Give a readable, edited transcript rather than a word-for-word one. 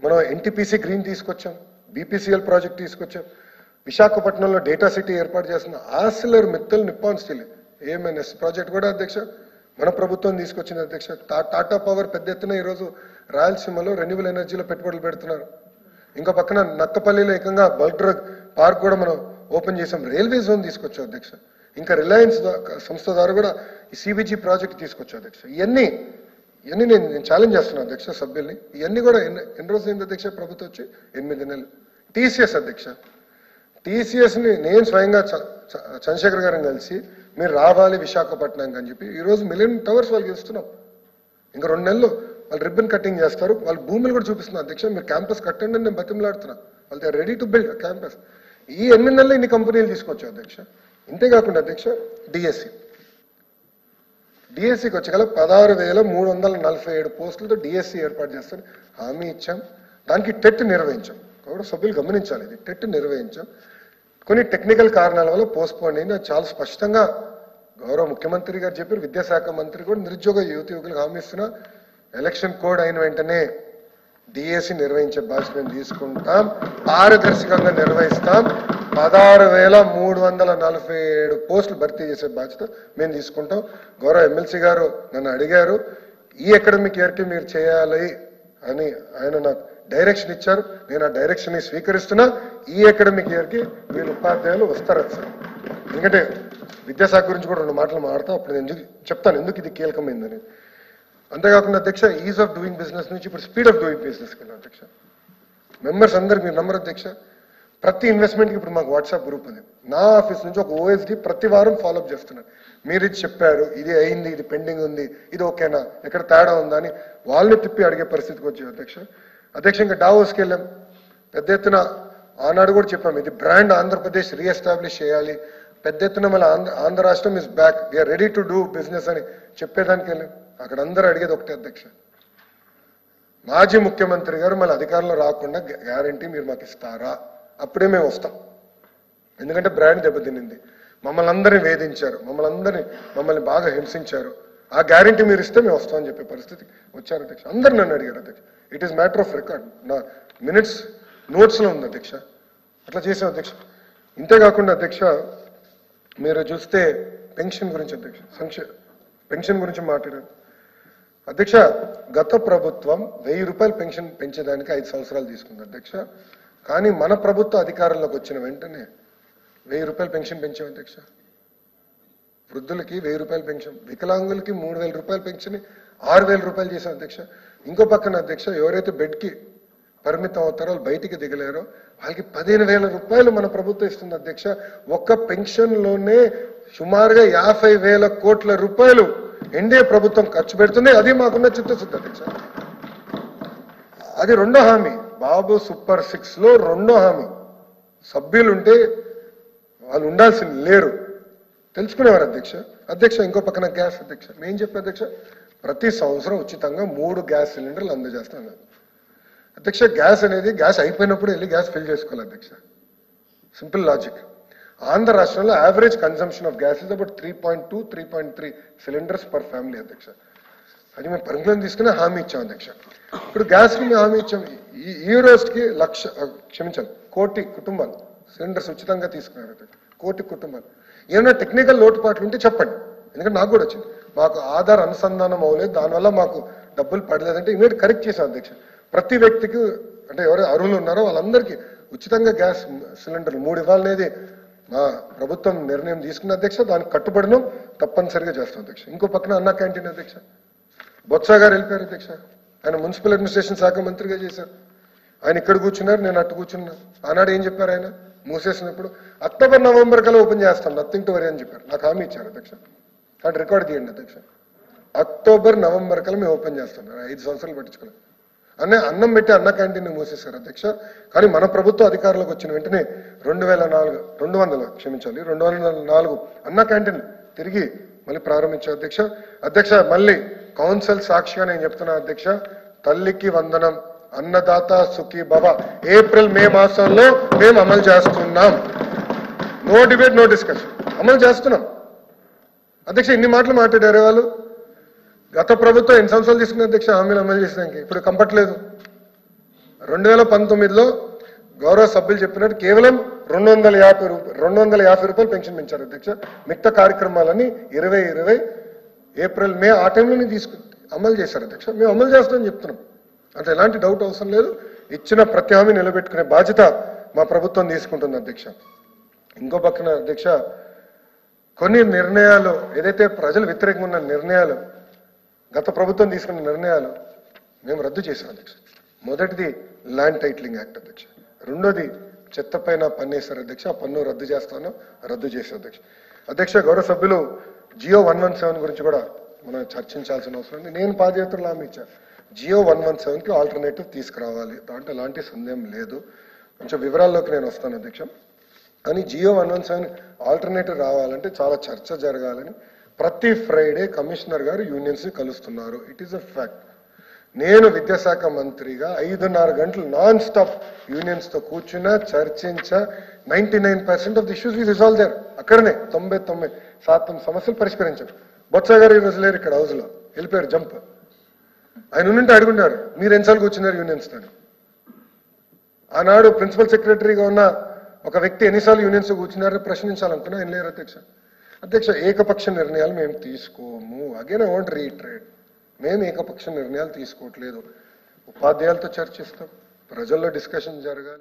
మనం NTPC green తీసుకొచ్చాం, BPCL project తీసుకొచ్చాం, విశాఖపట్నంలో డేటా సిటీ ఏర్పాటు చేస్తున్న Arcelor Mittal Nippon steel AMNS project కూడా అధ్యక్ష మన ప్రభుత్వం తీసుకొచ్చింది అధ్యక్ష. టాటా పవర్ పెద్ద ఎత్తున ఈరోజు రాయలసీమలో రెన్యూబుల్ ఎనర్జీలో పెట్టుబడులు పెడుతున్నారు. ఇంకో పక్కన నక్కపల్లిలో ఏకంగా బల్క్ డ్రగ్ పార్క్ కూడా మనం ఓపెన్ చేసాం. రైల్వే జోన్ తీసుకొచ్చాం అధ్యక్ష. ఇంకా రిలయన్స్ సంస్థ ద్వారా కూడా ఈ సిబిజీ ప్రాజెక్ట్ తీసుకొచ్చాం అధ్యక్ష. ఇవన్నీ నేను ఛాలెంజ్ చేస్తున్నాను అధ్యక్ష సభ్యుల్ని. ఇవన్నీ కూడా ఎన్ని రోజులు అయింది అధ్యక్ష ప్రభుత్వం వచ్చి? 8 నెలలు. టీసీఎస్ అధ్యక్ష, టీసీఎస్ని నేను స్వయంగా చంద్రశేఖర్ గారిని కలిసి మీరు రావాలి విశాఖపట్నం అని చెప్పి ఈరోజు మిలియన్ టవర్స్ వాళ్ళకి ఇస్తున్నాం. ఇంకా 2 నెలలు వాళ్ళు రిబ్బన్ కటింగ్ చేస్తారు, వాళ్ళు భూములు కూడా చూపిస్తున్నారు అధ్యక్ష. మీరు క్యాంపస్ కట్టండి అని నేను బతిమలాడుతున్నా. వాళ్ళు they ready to build campus. ఈ 8 నెలలు ఇన్ని కంపెనీలు తీసుకొచ్చాం అధ్యక్ష. ఇంతేకాకుండా అధ్యక్ష డిఎస్సికి వచ్చగల 16,347 పోస్టులతో డిఎస్సి ఏర్పాటు చేస్తాను హామీ ఇచ్చాం. దానికి టెట్ నిర్వహించాం. కాబట్టి సభ్యులు గమనించాలి, ఇది టెట్ నిర్వహించాం. కొన్ని టెక్నికల్ కారణాల వల్ల పోస్ట్పోన్ అయింది. చాలా స్పష్టంగా గౌరవ ముఖ్యమంత్రి గారు చెప్పారు. విద్యాశాఖ మంత్రి కూడా నిరుద్యోగ యువకులకు హామీ ఇస్తున్నా. ఎలక్షన్ కోడ్ అయిన వెంటనే డిఎస్సి నిర్వహించే బాధ్యత మేము తీసుకుంటాం, పారదర్శకంగా నిర్వహిస్తాం. 16,347 పోస్టులు భర్తీ చేసే బాధ్యత మేము తీసుకుంటాం. గౌరవ ఎమ్మెల్సీ గారు నన్ను అడిగారు ఈ అకాడమిక్ ఇయర్కి మీరు చేయాలి అని, ఆయన నాకు డైరెక్షన్ ఇచ్చారు. నేను ఆ డైరెక్షన్ ని స్వీకరిస్తున్నా. ఈ అకాడమిక్ ఇయర్కి వీళ్ళు ఉపాధ్యాయులు వస్తారు సార్. ఎందుకంటే విద్యాశాఖ గురించి కూడా 2 మాటలు మాట్లాడతాం, అప్పుడు నేను చెప్తాను ఎందుకు ఇది కీలకమైందని. అంతేకాకుండా అధ్యక్ష ఈజ్ ఆఫ్ డూయింగ్ బిజినెస్ నుంచి ఇప్పుడు స్పీడ్ ఆఫ్ డూయింగ్ బిజినెస్కి వెళ్ళాం అధ్యక్ష. మెంబర్స్ అందరికి మీరు నంబర్ అధ్యక్ష, ప్రతి ఇన్వెస్ట్మెంట్కి ఇప్పుడు మాకు వాట్సాప్ గ్రూప్ ఉంది. నా ఆఫీస్ నుంచి ఒక ఓఎస్డి ప్రతి వారం ఫాలోఅప్ చేస్తున్నారు. మీరు ఇది చెప్పారు, ఇది అయింది, ఇది పెండింగ్ ఉంది, ఇది ఓకేనా, ఎక్కడ తేడా ఉందా అని వాళ్ళని తిప్పి అడిగే పరిస్థితికి వచ్చాయి అధ్యక్ష. ఇంకా డావోస్కి వెళ్ళాం. పెద్ద ఎత్తున ఆనాడు కూడా చెప్పాం ఇది బ్రాండ్ ఆంధ్రప్రదేశ్ రీఎస్టాబ్లిష్ చేయాలి. పెద్ద ఎత్తున మళ్ళీ ఆంధ్ర రాష్ట్రం is back, we are ready to do business అని చెప్పేదానికి వెళ్ళాం. అక్కడ అందరూ అడిగేది ఒకటే అధ్యక్ష, మాజీ ముఖ్యమంత్రి గారు మళ్ళీ అధికారంలో రాకుండా గ్యారంటీ మీరు మాకు ఇస్తారా, అప్పుడే మేము వస్తాం. ఎందుకంటే బ్రాండ్ దెబ్బతినింది, మమ్మల్ని అందరినీ వేధించారు, మమ్మల్ని బాగా హింసించారు. ఆ గ్యారంటీ మీరు ఇస్తే మేము వస్తామని చెప్పే పరిస్థితి వచ్చారు అధ్యక్ష. అందరు నన్ను అడిగారు అధ్యక్ష. It is matter of record, నా మినిట్స్ నోట్స్లో ఉంది అధ్యక్ష. అట్లా చేసాం అధ్యక్ష. ఇంతేకాకుండా అధ్యక్ష మీరు చూస్తే పెన్షన్ గురించి అధ్యక్ష, పెన్షన్ గురించి మాట్లాడారు అధ్యక్ష. గత ప్రభుత్వం 1000 రూపాయలు పెన్షన్ పెంచేదానికి 5 సంవత్సరాలు తీసుకుంది అధ్యక్ష. కానీ మన ప్రభుత్వ అధికారంలోకి వచ్చిన వెంటనే 1000 రూపాయలు పెన్షన్ పెంచాం అధ్యక్ష. వృద్ధులకి 1000 రూపాయలు పెన్షన్, వికలాంగులకి 3000 రూపాయలు పెన్షన్ 6000 రూపాయలు చేశాం అధ్యక్ష. ఇంకో పక్కన అధ్యక్ష ఎవరైతే బెడ్కి పరిమితం అవుతారో వాళ్ళు బయటికి దిగలేరో వాళ్ళకి 15,000 రూపాయలు మన ప్రభుత్వం ఇస్తుంది అధ్యక్ష. ఒక్క పెన్షన్లోనే సుమారుగా 50,000 కోట్ల రూపాయలు ఎన్డీఏ ప్రభుత్వం ఖర్చు పెడుతుంది. అది మాకున్న చిత్తశుద్ధి అధ్యక్ష. అది 2వ హామీ, బాబు సూపర్ 6లో 2వ హామీ. సభ్యులుంటే వాళ్ళు ఉండాల్సింది లేరు, తెలుసుకునేవారు అధ్యక్ష. ఇంకో పక్కన గ్యాస్ అధ్యక్ష. నేను చెప్పే అధ్యక్ష ప్రతి సంవత్సరం ఉచితంగా 3 గ్యాస్ సిలిండర్లు అందజేస్తాను అధ్యక్ష. గ్యాస్ అనేది గ్యాస్ అయిపోయినప్పుడు వెళ్ళి గ్యాస్ ఫిల్ చేసుకోవాలి అధ్యక్ష. Simple logic. ఆంధ్ర రాష్ట్రంలో average consumption of gas is about 3.2, 3.3 cylinders per family అధ్యక్ష. అది మేము పరిగణన తీసుకుని హామీ ఇచ్చాం అధ్యక్ష. ఇప్పుడు గ్యాస్కి మేము హామీ ఇచ్చాం. ఈ రోజుకి 1,00,000 కుటుంబాలు సిలిండర్స్ ఉచితంగా తీసుకున్నారు అధ్యక్ష. 1,00,000 కుటుంబాలు. ఏమైనా టెక్నికల్ లోటుపాట్లు ఉంటే చెప్పండి, ఎందుకంటే నాకు కూడా వచ్చింది. మాకు ఆధార్ అనుసంధానం అవ్వలేదు, దానివల్ల మాకు డబ్బులు పడలేదంటే ఇమీడియట్ కరెక్ట్ చేశాం అధ్యక్ష. ప్రతి వ్యక్తికి అంటే ఎవరు అర్హులు ఉన్నారో వాళ్ళందరికీ ఉచితంగా గ్యాస్ సిలిండర్లు 3 ఇవ్వాలనేది మా ప్రభుత్వం నిర్ణయం తీసుకున్న అధ్యక్ష. దానికి కట్టుబడినాం, తప్పనిసరిగా చేస్తాం అధ్యక్ష. ఇంకో పక్కన అన్నా క్యాంటీన్ అధ్యక్ష. బొత్స గారు వెళ్ళిపోయారు అధ్యక్ష. ఆయన మున్సిపల్ అడ్మినిస్ట్రేషన్ శాఖ మంత్రిగా చేశారు. ఆయన ఇక్కడ కూర్చున్నారు, నేను అట్టు కూర్చున్నా. ఆనాడు ఏం చెప్పారు ఆయన మూసేసినప్పుడు? అక్టోబర్ నవంబర్ కల్లా ఓపెన్ చేస్తాం, నథింగ్ టు వరీ అని చెప్పారు. నాకు హామీ ఇచ్చారు అధ్యక్ష. అటు రికార్డ్ తీయండి అధ్యక్ష. అక్టోబర్ నవంబర్ కల్లా మేము ఓపెన్ చేస్తాం. 5 సంవత్సరాలు పట్టించుకోలేదు. అన్నం పెట్టి అన్న క్యాంటీన్ మూసేశారు అధ్యక్ష. కానీ మన ప్రభుత్వ అధికారంలోకి వచ్చిన వెంటనే 204 అన్న క్యాంటీన్ తిరిగి మళ్ళీ ప్రారంభించారు అధ్యక్ష. మళ్ళీ కౌన్సిల్ సాక్షిగా నేను చెప్తున్నా అధ్యక్ష, తల్లికి వందనం, అన్నదాత సుఖీ భవ ఏప్రిల్ మే మాసంలో మేము అమలు చేస్తున్నాం. నో డిబేట్, నో డిస్కషన్, అమలు చేస్తున్నాం అధ్యక్ష. ఇన్ని మాటలు మాట్లాడారు వాళ్ళు. గత ప్రభుత్వం 8 సంవత్సరాలు తీసుకున్న అధ్యక్ష హామీలు అమలు చేసినాక ఇప్పుడు కంపట్లేదు. 2019లో గౌరవ సభ్యులు చెప్పినట్టు కేవలం 250 రూపాయలు పెన్షన్ పెంచారు అధ్యక్ష. మిగతా కార్యక్రమాలని 2020 ఏప్రిల్ మే ఆ టైంలోనే అమలు చేశారు అధ్యక్ష. మేము అమలు చేస్తామని చెప్తున్నాం, అంటే ఎలాంటి డౌట్ అవసరం లేదు. ఇచ్చిన ప్రతి హామీ నిలబెట్టుకునే బాధ్యత మా ప్రభుత్వం తీసుకుంటుంది అధ్యక్ష. ఇంకో పక్కన అధ్యక్ష, కొన్ని నిర్ణయాలు ఏదైతే ప్రజలు వ్యతిరేకంగా ఉన్న నిర్ణయాలు, గత ప్రభుత్వం తీసుకున్న నిర్ణయాలు మేము రద్దు చేసాం అధ్యక్ష. మొదటిది ల్యాండ్ టైటిలింగ్ యాక్ట్ అధ్యక్ష. రెండోది చెత్త పైన పన్నేశారు అధ్యక్ష. ఆ పన్ను రద్దు చేశాం అధ్యక్ష. అధ్యక్ష, గౌరవ సభ్యులు జియో 117 గురించి కూడా మనం చర్చించాల్సిన అవసరం ఉంది. నేను పాదయాత్రలో హామీ ఇచ్చాను, జియో 117కి ఆల్టర్నేటివ్ తీసుకురావాలి, దాంట్లో ఎలాంటి సందేహం లేదు. కొంచెం వివరాల్లోకి నేను వస్తాను అధ్యక్ష. కానీ జియో 117 ఆల్టర్నేటివ్ రావాలంటే చాలా చర్చ జరగాలని ప్రతి ఫ్రైడే కమిషనర్ గారు యూనియన్స్ కలుస్తున్నారు. It is a fact. నేను విద్యాశాఖ మంత్రిగా 5.5 గంటలు నాన్ స్టాప్ యూనియన్స్ తో కూర్చున్నా, చర్చించా. 99% of the issues we resolve there. అక్కడనే 99% సమస్యలు పరిష్కరించారు. బొత్స గారు ఈ రోజు లేరు ఇక్కడ, హౌస్ లో వెళ్ళిపోయారు, జంప్. ఆయన ఉంటే అడుగుంటారు, మీరు ఎన్నిసార్లు కూర్చున్నారు యూనియన్స్ తో. ఆనాడు ప్రిన్సిపల్ సెక్రటరీగా ఉన్న ఒక వ్యక్తి ఎన్నిసార్లు యూనియన్స్ కూర్చున్నారో ప్రశ్నించాలనుకున్నా, ఆయన లేరు అధ్యక్ష. ఏకపక్ష నిర్ణయాలు మేము తీసుకోము. అగైన్ ఐ వాంట్ రీట్రేట్, మేము ఏకపక్ష నిర్ణయాలు తీసుకోవట్లేదు. ఉపాధ్యాయులతో చర్చిస్తాం, ప్రజల్లో డిస్కషన్ జరగాలి.